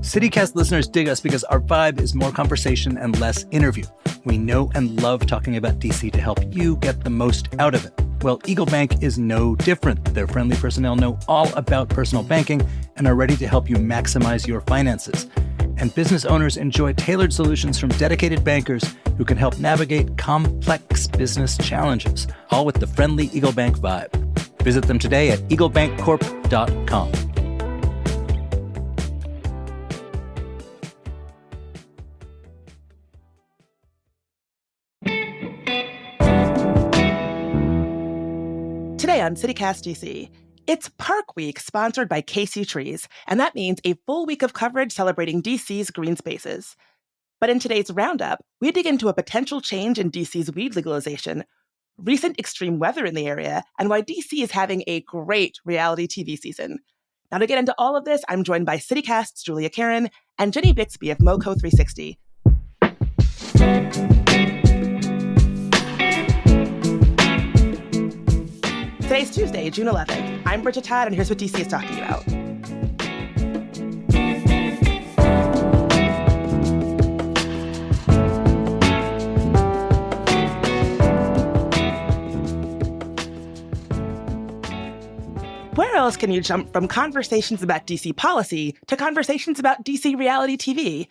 CityCast listeners dig us because our vibe is more conversation and less interview. We know and love talking about DC to help you get the most out of it. Well, Eagle Bank is no different. Their friendly personnel know all about personal banking and are ready to help you maximize your finances. And business owners enjoy tailored solutions from dedicated bankers who can help navigate complex business challenges, all with the friendly Eagle Bank vibe. Visit them today at eaglebankcorp.com. Today on CityCast DC, it's Park Week, sponsored by KC Trees, and that means a full week of coverage celebrating DC's green spaces. But in today's Roundup, we dig into a potential change in DC's weed legalization, recent extreme weather in the area, and why DC is having a great reality TV season. Now, to get into all of this, I'm joined by CityCast's Julia Karen and Jenny Bixby of MoCo 360. Today's Tuesday, June 11th. I'm Bridget Todd, and here's what DC is talking about. Where else can you jump from conversations about DC policy to conversations about DC reality TV?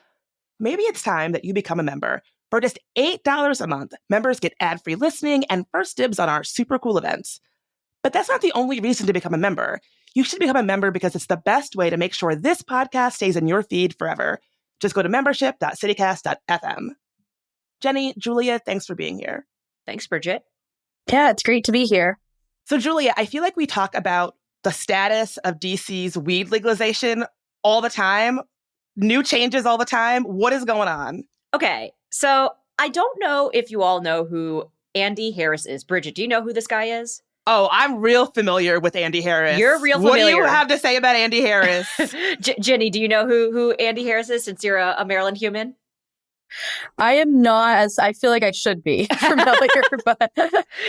Maybe it's time that you become a member. For just $8 a month, members get ad-free listening and first dibs on our super cool events. But that's not the only reason to become a member. You should become a member because it's the best way to make sure this podcast stays in your feed forever. Just go to membership.citycast.fm. Jenny, Julia, thanks for being here. Thanks, Bridget. Yeah, it's great to be here. So, Julia, I feel like we talk about the status of DC's weed legalization all the time, new changes all the time. What is going on? Okay, so I don't know if you all know who Andy Harris is. Bridget, do you know who this guy is? Oh, I'm real familiar with Andy Harris. You're real familiar. What do you have to say about Andy Harris? Jenny, do you know who Andy Harris is, since you're a Maryland human? I am not, as I feel like I should be familiar, but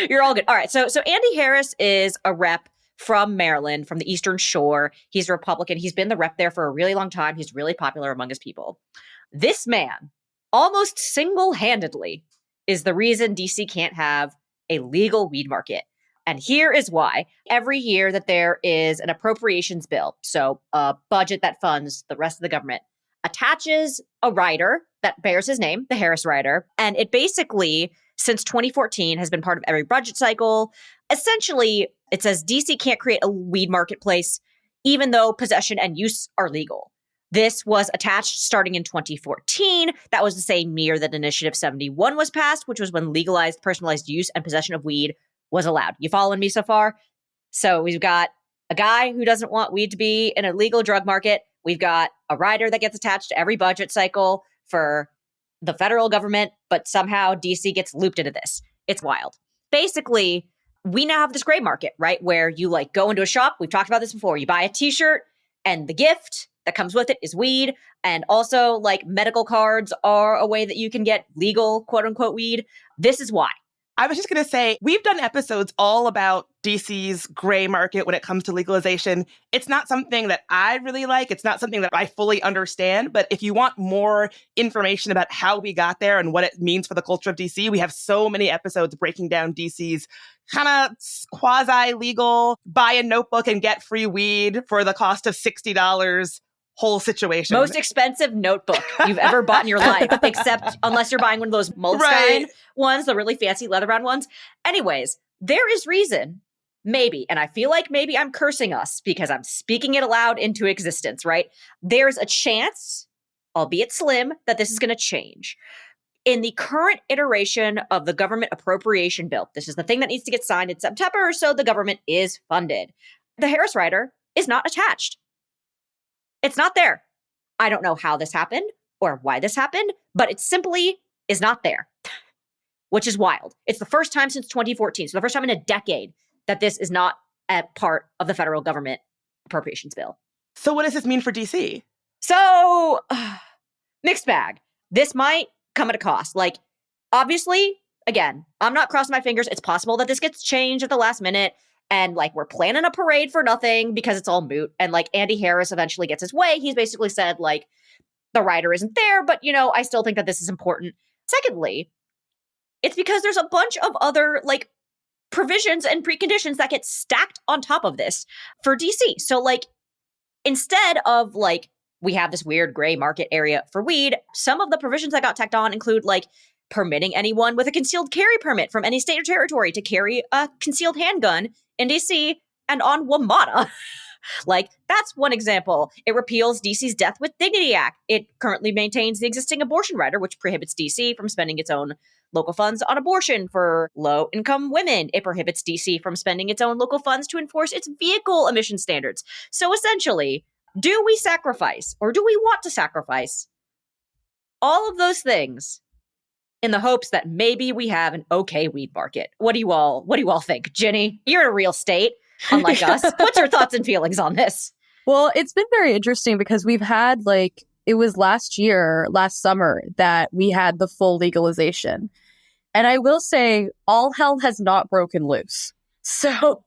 you're all good. All right, so Andy Harris is a rep from Maryland, from the Eastern Shore. He's a Republican. He's been the rep there for a really long time. He's really popular among his people. This man, almost single-handedly, is the reason DC can't have a legal weed market. And here is why. Every year that there is an appropriations bill, so a budget that funds the rest of the government, attaches a rider that bears his name, the Harris rider. And it basically, since 2014, has been part of every budget cycle. Essentially, it says DC can't create a weed marketplace, even though possession and use are legal. This was attached starting in 2014. That was the same year that Initiative 71 was passed, which was when legalized, personalized use and possession of weed was allowed. You following me so far? So we've got a guy who doesn't want weed to be in a legal drug market. We've got a rider that gets attached to every budget cycle for the federal government, but somehow DC gets looped into this. It's wild. Basically, we now have this gray market, right? Where you go into a shop. We've talked about this before. You buy a t-shirt and the gift that comes with it is weed. And also medical cards are a way that you can get legal, quote unquote, weed. This is why. I was just going to say, we've done episodes all about DC's gray market when it comes to legalization. It's not something that I really like. It's not something that I fully understand. But if you want more information about how we got there and what it means for the culture of DC, we have so many episodes breaking down DC's kind of quasi-legal buy a notebook and get free weed for the cost of $60 whole situation. Most expensive notebook you've ever bought in your life, except unless you're buying one of those Moleskine ones, the really fancy leather-bound ones. Anyways, there is reason, maybe, and I feel like maybe I'm cursing us because I'm speaking it aloud into existence, right? There's a chance, albeit slim, that this is going to change. In the current iteration of the government appropriation bill, this is the thing that needs to get signed in September, so the government is funded. The Harris rider is not attached. It's not there. I don't know how this happened or why this happened, but it simply is not there, which is wild. It's the first time since 2014, so the first time in a decade that this is not a part of the federal government appropriations bill. So what does this mean for DC? So, mixed bag. This might come at a cost. Obviously, again, I'm not crossing my fingers. It's possible that this gets changed at the last minute. And we're planning a parade for nothing because it's all moot. And Andy Harris eventually gets his way. He's basically said the rider isn't there, but, I still think that this is important. Secondly, it's because there's a bunch of other like provisions and preconditions that get stacked on top of this for DC. So like, instead of like, we have this weird gray market area for weed, some of the provisions that got tacked on include like permitting anyone with a concealed carry permit from any state or territory to carry a concealed handgun in DC and on WMATA. Like, that's one example. It repeals DC's Death with Dignity Act. It currently maintains the existing abortion rider, which prohibits DC from spending its own local funds on abortion for low-income women. It prohibits DC from spending its own local funds to enforce its vehicle emission standards. So essentially, do we sacrifice, or do we want to sacrifice all of those things in the hopes that maybe we have an okay weed market? What do you all think? Ginny, you're in a real state, unlike us. What's your thoughts and feelings on this? Well, it's been very interesting because we've had it was last summer, that we had the full legalization. And I will say, all hell has not broken loose. So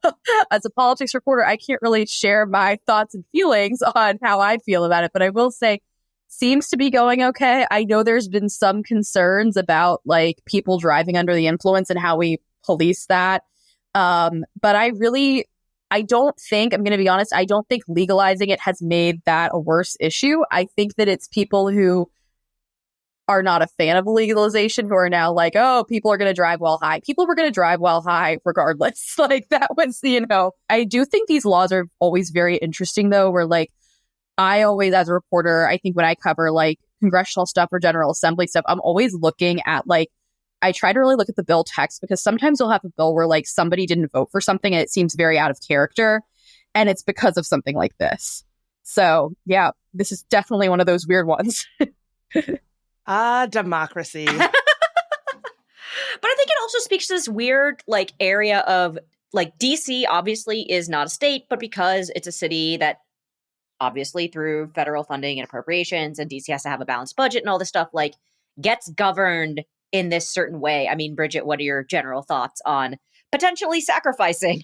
as a politics reporter, I can't really share my thoughts and feelings on how I feel about it. But I will say, seems to be going okay. I know there's been some concerns about like people driving under the influence and how we police that. But I don't think, I'm going to be honest, I don't think legalizing it has made that a worse issue. I think that it's people who are not a fan of legalization who are now like, oh, people are going to drive while high. People were going to drive while high regardless. Like that was, I do think these laws are always very interesting though, where like, I always, as a reporter, I think when I cover like congressional stuff or General Assembly stuff, I'm always looking at like, I try to really look at the bill text, because sometimes you'll have a bill where like somebody didn't vote for something and it seems very out of character, and it's because of something like this. So yeah, this is definitely one of those weird ones. Democracy. But I think it also speaks to this weird like area of like DC obviously is not a state, but because it's a city that obviously through federal funding and appropriations, and DC has to have a balanced budget and all this stuff, like gets governed in this certain way. I mean, Bridget, what are your general thoughts on potentially sacrificing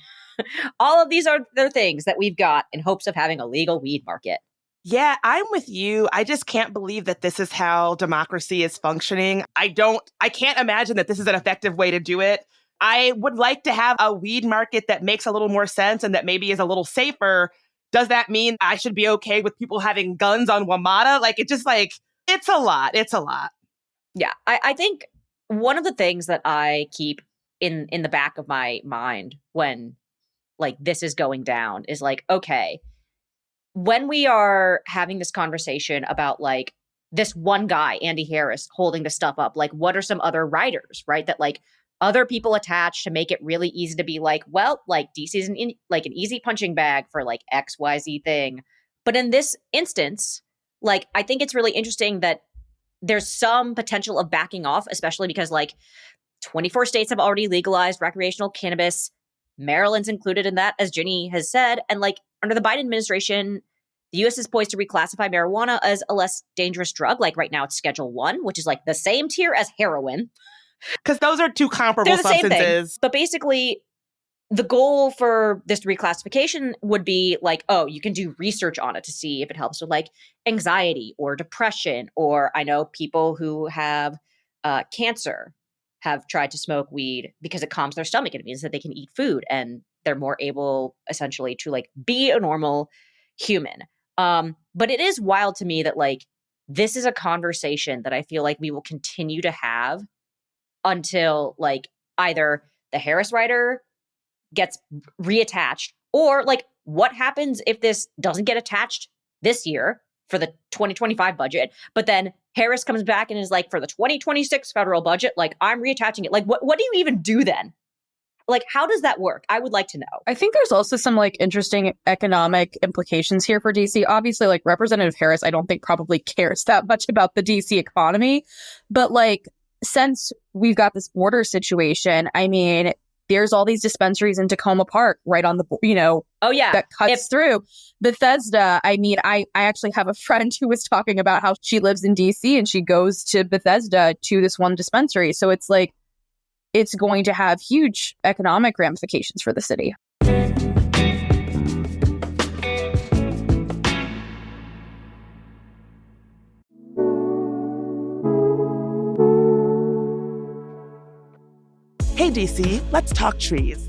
all of these other things that we've got in hopes of having a legal weed market? Yeah, I'm with you. I just can't believe that this is how democracy is functioning. I can't imagine that this is an effective way to do it. I would like to have a weed market that makes a little more sense and that maybe is a little safer. Does that mean I should be okay with people having guns on WMATA? Like, it's a lot. It's a lot. Yeah, I think one of the things that I keep in the back of my mind when like this is going down is like, okay, when we are having this conversation about like this one guy, Andy Harris, holding the stuff up, like what are some other writers, right? That like other people attach to make it really easy to be like, well, like DC's an easy punching bag for like XYZ thing. But in this instance, like, I think it's really interesting that there's some potential of backing off, especially because like 24 states have already legalized recreational cannabis. Maryland's included in that, as Ginny has said. And like under the Biden administration, the U.S. is poised to reclassify marijuana as a less dangerous drug. Like right now it's Schedule 1, which is like the same tier as heroin. Because those are two comparable They're the substances. Same thing. But basically, the goal for this reclassification would be like, oh, you can do research on it to see if it helps with like anxiety or depression. Or I know people who have cancer have tried to smoke weed because it calms their stomach. It means that they can eat food and they're more able essentially to like be a normal human. But it is wild to me that like this is a conversation that I feel like we will continue to have until like either the Harris rider gets reattached, or like what happens if this doesn't get attached this year for the 2025 budget, but then Harris comes back and is like, for the 2026 federal budget, like I'm reattaching it. Like what do you even do then? Like, how does that work? I would like to know. I think there's also some like interesting economic implications here for DC. Obviously, like Representative Harris, I don't think probably cares that much about the DC economy, but like since we've got this border situation, I mean, there's all these dispensaries in Tacoma Park right on the, oh yeah, that cuts through Bethesda. I mean, I actually have a friend who was talking about how she lives in DC and she goes to Bethesda to this one dispensary. So it's like, it's going to have huge economic ramifications for the city. Hey DC, let's talk trees.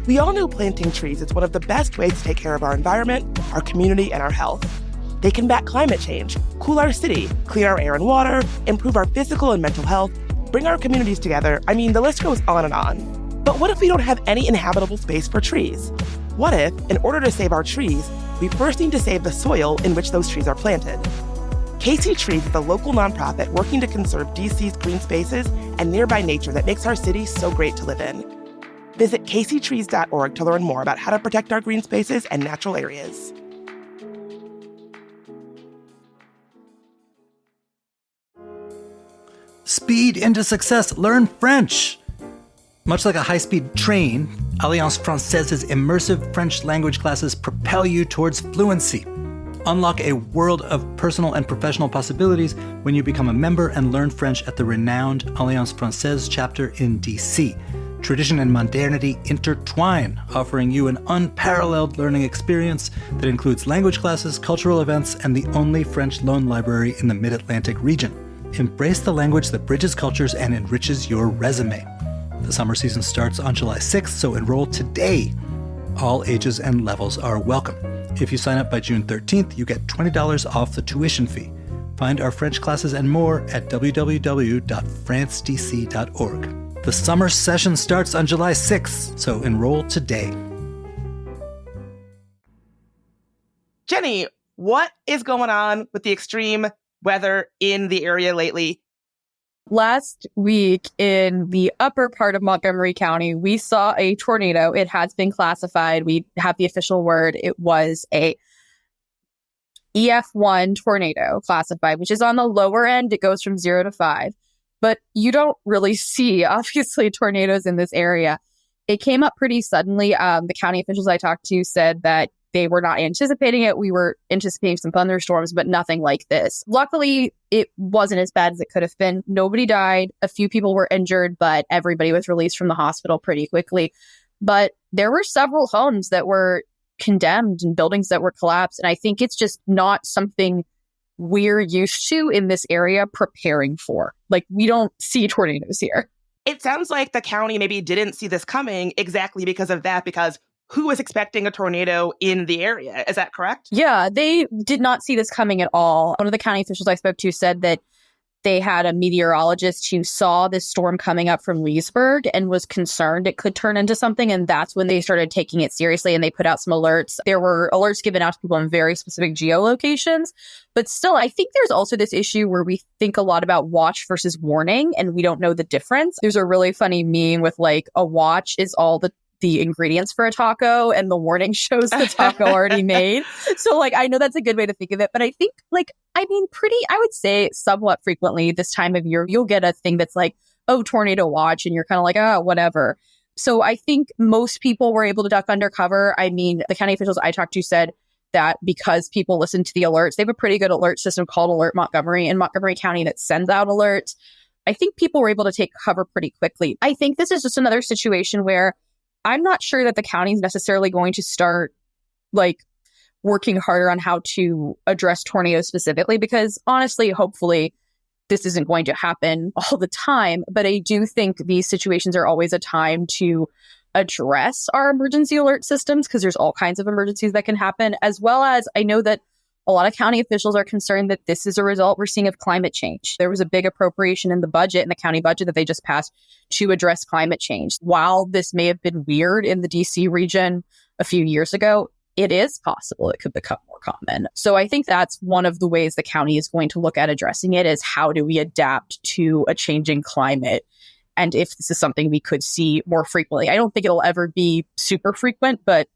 We all know planting trees is one of the best ways to take care of our environment, our community, and our health. They combat climate change, cool our city, clean our air and water, improve our physical and mental health, bring our communities together. I mean, the list goes on and on. But what if we don't have any inhabitable space for trees? What if, in order to save our trees, we first need to save the soil in which those trees are planted? KC Trees is a local nonprofit working to conserve DC's green spaces and nearby nature that makes our city so great to live in. Visit kctrees.org to learn more about how to protect our green spaces and natural areas. Speed into success. Learn French. Much like a high-speed train, Alliance Française's immersive French language classes propel you towards fluency. Unlock a world of personal and professional possibilities when you become a member and learn French at the renowned Alliance Française chapter in DC. Tradition and modernity intertwine, offering you an unparalleled learning experience that includes language classes, cultural events, and the only French loan library in the Mid-Atlantic region. Embrace the language that bridges cultures and enriches your resume. The summer season starts on July 6th, so enroll today. All ages and levels are welcome. If you sign up by June 13th, you get $20 off the tuition fee. Find our French classes and more at www.francedc.org. The summer session starts on July 6th, so enroll today. Jenny, what is going on with the extreme weather in the area lately? Last week in the upper part of Montgomery County, we saw a tornado. It has been classified. We have the official word. It was a EF1 tornado classified, which is on the lower end. It goes from 0 to 5. But you don't really see, obviously, tornadoes in this area. It came up pretty suddenly. The county officials I talked to said that they were not anticipating it. We were anticipating some thunderstorms, but nothing like this. Luckily, it wasn't as bad as it could have been. Nobody died. A few people were injured, but everybody was released from the hospital pretty quickly. But there were several homes that were condemned and buildings that were collapsed. And I think it's just not something we're used to in this area preparing for. Like, we don't see tornadoes here. It sounds like the county maybe didn't see this coming exactly because of that, because who was expecting a tornado in the area? Is that correct? Yeah, they did not see this coming at all. One of the county officials I spoke to said that they had a meteorologist who saw this storm coming up from Leesburg and was concerned it could turn into something. And that's when they started taking it seriously and they put out some alerts. There were alerts given out to people in very specific geolocations. But still, I think there's also this issue where we think a lot about watch versus warning and we don't know the difference. There's a really funny meme with like a watch is all the ingredients for a taco and the warning shows the taco already made. So like, I know that's a good way to think of it, but I think like, I would say somewhat frequently this time of year, you'll get a thing that's like, oh, tornado watch. And you're kind of like, oh, whatever. So I think most people were able to duck under cover. I mean, the county officials I talked to said that because people listen to the alerts, they have a pretty good alert system called Alert Montgomery in Montgomery County that sends out alerts. I think people were able to take cover pretty quickly. I think this is just another situation where I'm not sure that the county is necessarily going to start like working harder on how to address tornadoes specifically, because honestly, hopefully this isn't going to happen all the time. But I do think these situations are always a time to address our emergency alert systems because there's all kinds of emergencies that can happen, as well as I know that a lot of county officials are concerned that this is a result we're seeing of climate change. There was a big appropriation in the budget, in the county budget that they just passed to address climate change. While this may have been weird in the DC region a few years ago, it is possible it could become more common. So I think that's one of the ways the county is going to look at addressing it is how do we adapt to a changing climate? And if this is something we could see more frequently. I don't think it'll ever be super frequent, but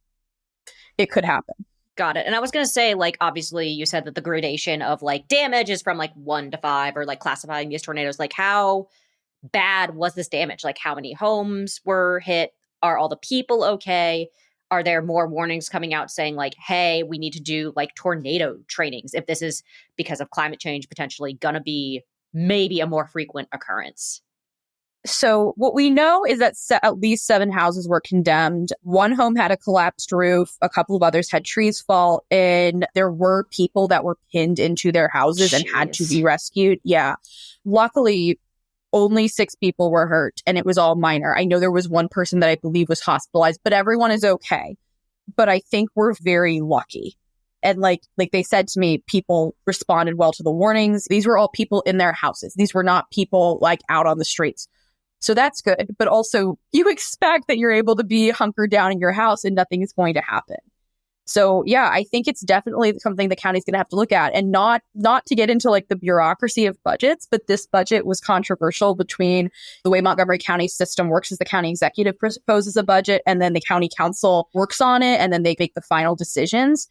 it could happen. Got it. And I was going to say, like, obviously you said that the gradation of like damage is from like 1 to 5 or like classifying these tornadoes. Like, how bad was this damage? Like, how many homes were hit? Are all the people okay? Are there more warnings coming out saying like, hey, we need to do like tornado trainings if this is because of climate change potentially going to be maybe a more frequent occurrence? So what we know is that at least 7 houses were condemned. 1 home had a collapsed roof. A couple of others had trees fall in. There were people that were pinned into their houses and had to be rescued. Yeah. Luckily, only 6 people were hurt and it was all minor. I know there was one person that I believe was hospitalized, but everyone is okay. But I think we're very lucky. And like they said to me, people responded well to the warnings. These were all people in their houses. These were not people like out on the streets. So that's good. But also you expect that you're able to be hunkered down in your house and nothing is going to happen. So yeah, I think it's definitely something the county's going to have to look at, and not to get into like the bureaucracy of budgets, but this budget was controversial between the way Montgomery County system works, as the county executive proposes a budget and then the county council works on it and then they make the final decisions.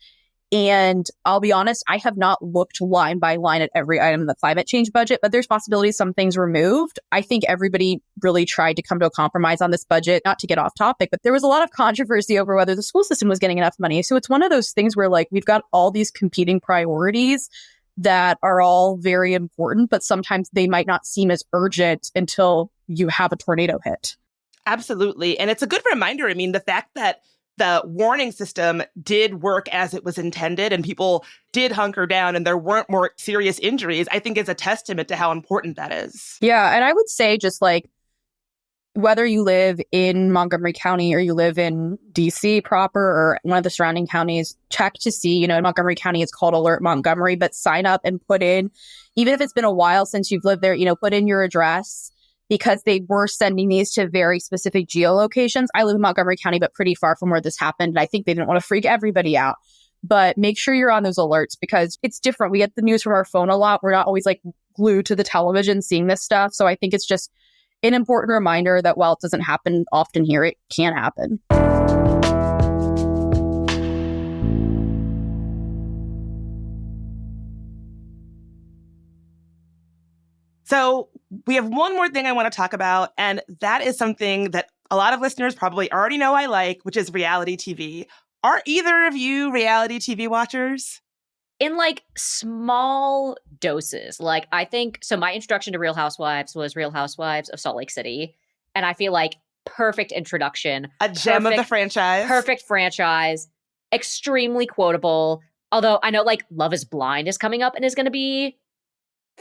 And I'll be honest, I have not looked line by line at every item in the climate change budget, but there's possibilities some things removed. I think everybody really tried to come to a compromise on this budget, not to get off topic, but there was a lot of controversy over whether the school system was getting enough money. So it's one of those things where like we've got all these competing priorities that are all very important, but sometimes they might not seem as urgent until you have a tornado hit. Absolutely. And it's a good reminder. I mean, the fact that the warning system did work as it was intended and people did hunker down and there weren't more serious injuries, I think is a testament to how important that is. Yeah. And I would say just like whether you live in Montgomery County or you live in DC proper or one of the surrounding counties, check to see, in Montgomery County, it's called Alert Montgomery, but sign up and put in, even if it's been a while since you've lived there, put in your address, because they were sending these to very specific geolocations. I live in Montgomery County, but pretty far from where this happened. And I think they didn't want to freak everybody out. But make sure you're on those alerts because it's different. We get the news from our phone a lot. We're not always like glued to the television seeing this stuff. So I think it's just an important reminder that while it doesn't happen often here, it can happen. So we have one more thing I want to talk about, and that is something that a lot of listeners probably already know I like, which is reality TV. Are either of you reality TV watchers? In like small doses. Like I think, so my introduction to Real Housewives was Real Housewives of Salt Lake City. And I feel like perfect introduction. A gem of the franchise. Perfect franchise. Extremely quotable. Although I know like Love is Blind is coming up and is going to be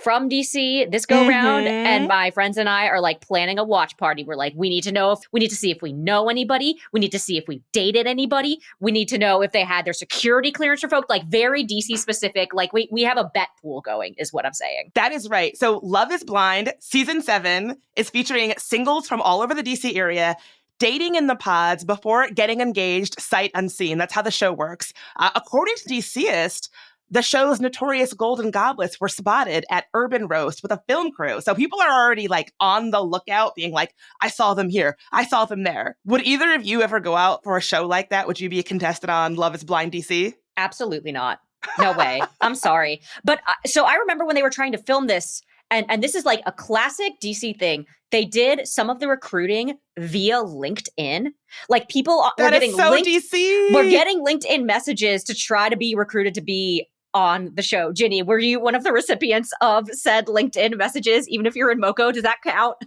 from DC this go round, and my friends and I are like planning a watch party. We're like, we need to see if we know anybody. We need to see if we dated anybody. We need to know if they had their security clearance revoked, like very DC specific. Like we have a bet pool going is what I'm saying. That is right. So Love is Blind season 7 is featuring singles from all over the DC area dating in the pods before getting engaged sight unseen. That's how the show works. According to DCist, the show's notorious golden goblets were spotted at Urban Roast with a film crew. So people are already like on the lookout being like, I saw them here. I saw them there. Would either of you ever go out for a show like that? Would you be a contestant on Love is Blind DC? Absolutely not. No way. I'm sorry. But so I remember when they were trying to film this, and this is like a classic DC thing. They did some of the recruiting via LinkedIn. Like people were getting DC. We're getting LinkedIn messages to try to be recruited to be on the show. Ginny, were you one of the recipients of said LinkedIn messages, even if you're in Moco? Does that count?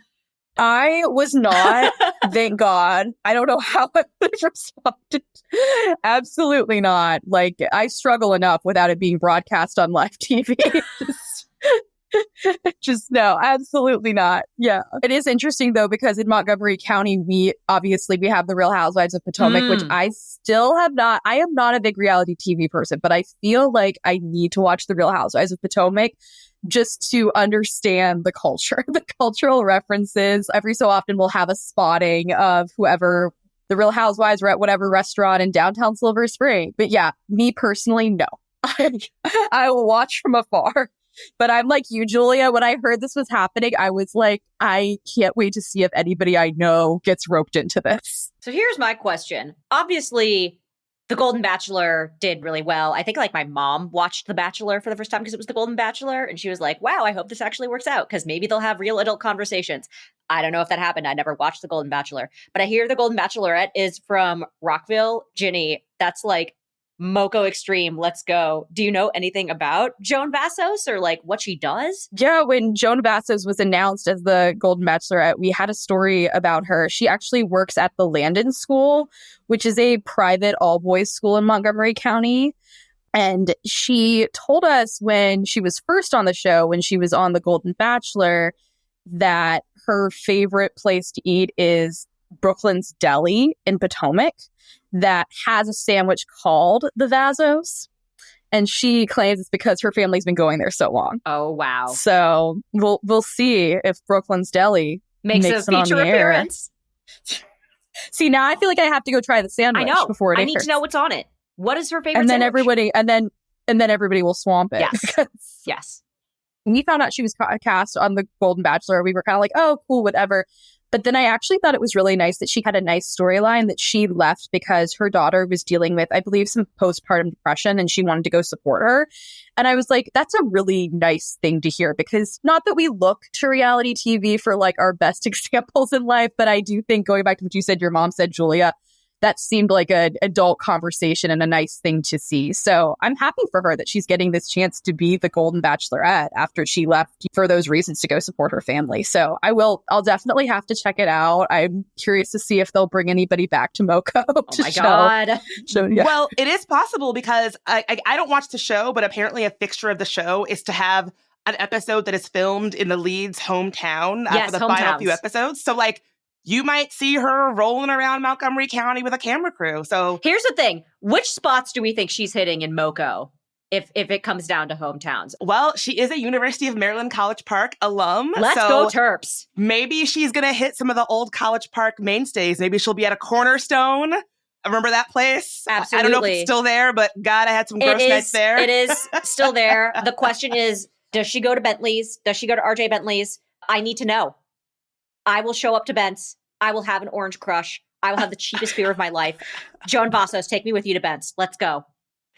I was not, thank God. I don't know how I would have responded. Absolutely not. Like, I struggle enough without it being broadcast on live TV. Just no, absolutely not. Yeah. It is interesting though, because in Montgomery County, we have the Real Housewives of Potomac, which I still have not. I am not a big reality TV person, but I feel like I need to watch the Real Housewives of Potomac just to understand the culture, the cultural references. Every so often we'll have a spotting of whoever the Real Housewives were at whatever restaurant in downtown Silver Spring. But yeah, me personally, no. I will watch from afar. But I'm like you, Julia. When I heard this was happening, I was like, I can't wait to see if anybody I know gets roped into this. So here's my question. Obviously, The Golden Bachelor did really well. I think like my mom watched The Bachelor for the first time because it was The Golden Bachelor. And she was like, wow, I hope this actually works out because maybe they'll have real adult conversations. I don't know if that happened. I never watched The Golden Bachelor. But I hear The Golden Bachelorette is from Rockville. Ginny, that's like Moco Extreme, let's go. Do you know anything about Joan Vassos or like what she does? Yeah, when Joan Vassos was announced as the Golden Bachelorette, we had a story about her. She actually works at the Landon School, which is a private all-boys school in Montgomery County. And she told us when she was first on the show, when she was on The Golden Bachelor, that her favorite place to eat is Brooklyn's Deli in Potomac that has a sandwich called the Vazos. And she claims it's because her family's been going there so long. Oh, wow. So we'll see if Brooklyn's Deli makes a feature appearance. See, now I feel like I have to go try the sandwich before it airs. I need to know what's on it. What is her favorite and then sandwich? everybody will swamp it. Yes. Yes. When we found out she was cast on The Golden Bachelor, we were kind of like, oh, cool, whatever. But then I actually thought it was really nice that she had a nice storyline that she left because her daughter was dealing with, I believe, some postpartum depression and she wanted to go support her. And I was like, that's a really nice thing to hear because not that we look to reality TV for like our best examples in life, but I do think going back to what you said, your mom said, Julia, that seemed like an adult conversation and a nice thing to see. So I'm happy for her that she's getting this chance to be the Golden Bachelorette after she left for those reasons to go support her family. So I'll definitely have to check it out. I'm curious to see if they'll bring anybody back to Moco. Oh my God. Yeah. Well, it is possible because I don't watch the show, but apparently a fixture of the show is to have an episode that is filmed in the lead's hometown for the final few episodes. So like, you might see her rolling around Montgomery County with a camera crew. So here's the thing. Which spots do we think she's hitting in Moco if it comes down to hometowns? Well, she is a University of Maryland College Park alum. Let's go Terps. Maybe she's going to hit some of the old College Park mainstays. Maybe she'll be at a Cornerstone. Remember that place? Absolutely. I don't know if it's still there, but God, I had some gross nights there. It is still there. The question is, does she go to Bentley's? Does she go to RJ Bentley's? I need to know. I will show up to Bent's. I will have an orange crush. I will have the cheapest beer of my life. Joan Vassos, take me with you to Bent's. Let's go.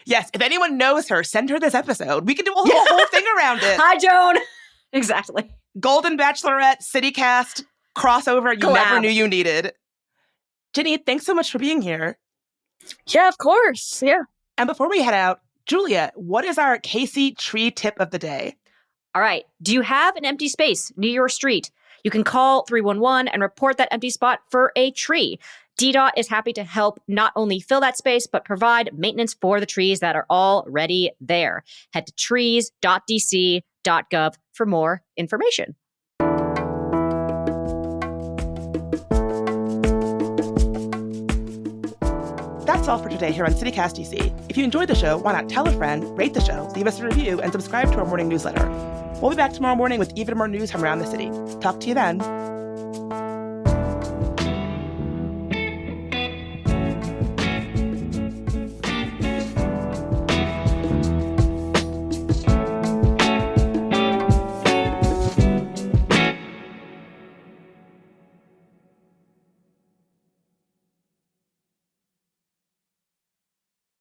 Yes, if anyone knows her, send her this episode. We can do a whole thing around it. Hi, Joan. Exactly. Golden Bachelorette, CityCast, crossover you never knew you needed. Jenny, thanks so much for being here. Yeah, of course. Yeah. And before we head out, Julia, what is our Casey tree tip of the day? All right. Do you have an empty space near your street? You can call 311 and report that empty spot for a tree. DDOT is happy to help not only fill that space, but provide maintenance for the trees that are already there. Head to trees.dc.gov for more information. That's all for today here on CityCast DC. If you enjoyed the show, why not tell a friend, rate the show, leave us a review, and subscribe to our morning newsletter. We'll be back tomorrow morning with even more news from around the city. Talk to you then.